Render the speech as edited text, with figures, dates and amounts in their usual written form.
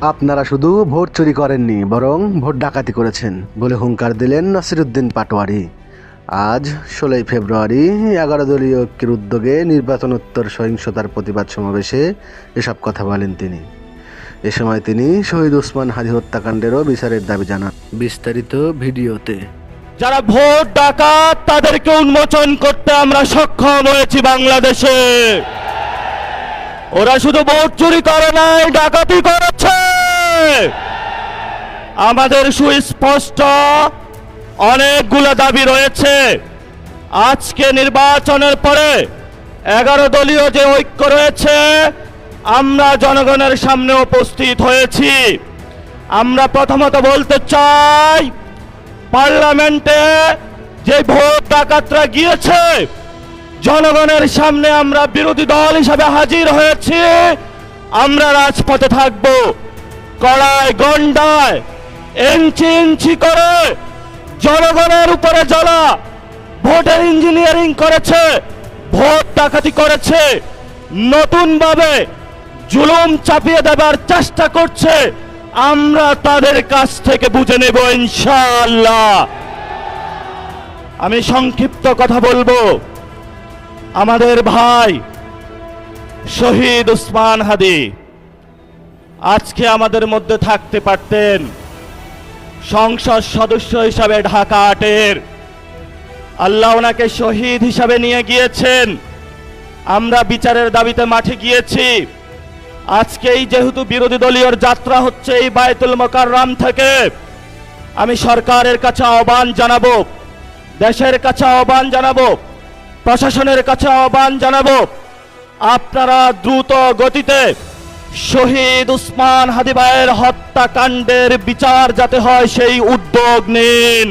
আপনারা শুধু ভোট চুরি করেননি, বরং ভোট ডাকাতি করেছেন বলে হুঙ্কার দিলেন নাসিরউদ্দিন পাটোয়ারি। আজ 16 ফেব্রুয়ারি 11 দলীয় ঐক্যের উদ্যোগে নির্বাচনোত্তর সহিংসতার প্রতিবাদ সমাবেশে এসব কথা বলেন তিনি। এ সময় তিনি শহীদ ওসমান হাদী হত্যাকাণ্ডেরও বিচারের দাবি জানান। বিস্তারিত ভিডিওতে। যারা ভোট ডাকাত তাদেরকে উন্মোচন করতে আমরা সক্ষম হয়েছি বাংলাদেশে। ওরা শুধু ভোট চুরি করে নাই, ডাকাতি করেছে। আমাদের সুস্পষ্ট অনেকগুলো দাবি রয়েছে। আজকে নির্বাচনের পরে 11 দলীয় যে ঐক্য রয়েছে, আমরা জনগণের সামনে উপস্থিত হয়েছি। আমরা প্রথমত বলতে চাই, পার্লামেন্টে যে ভোট ডাকাতরা গিয়েছে, জনগণের সামনে আমরা বিরোধী দল হিসাবে হাজির হয়েছি। আমরা রাজপথে থাকব। কড়ায় গন্ডায় ইঞ্চি ইঞ্চি করে জনগণের উপরে জ্বলা ভোটের ইঞ্জিনিয়ারিং করেছে, ভোট ডাকাতি করেছে, নতুনভাবে জুলুম চাপিয়ে দেবার চেষ্টা করছে। আমরা তাদের কাছ থেকে বুঝে নেব ইনশাআল্লাহ। আমি সংক্ষিপ্ত কথা বলবো। আমাদের ভাই শহীদ ওসমান হাদী আজকে আমাদের মধ্যে থাকতে পারতেন। সংসদ সদস্য হিসাবে ঢাকা 8-এর আল্লাহ ওনাকে শহীদ হিসাবে নিয়ে গিয়েছেন। আমরা বিচারের দাবিতে মাঠে গিয়েছি। আজকেই যেহেতু বিরোধী দলীয় যাত্রা হচ্ছে এই বায়তুল মোকাররম থেকে, আমি সরকারের কাছে আহ্বান জানাবো, দেশের কাছে আহ্বান জানাবো, প্রশাসনের কাছে আহ্বান জানাবো, আপনারা দ্রুত গতিতে শহীদ ওসমান হাদী ভাইয়ের হত্যাকাণ্ডের বিচার যাতে হয় সেই উদ্যোগ নিন।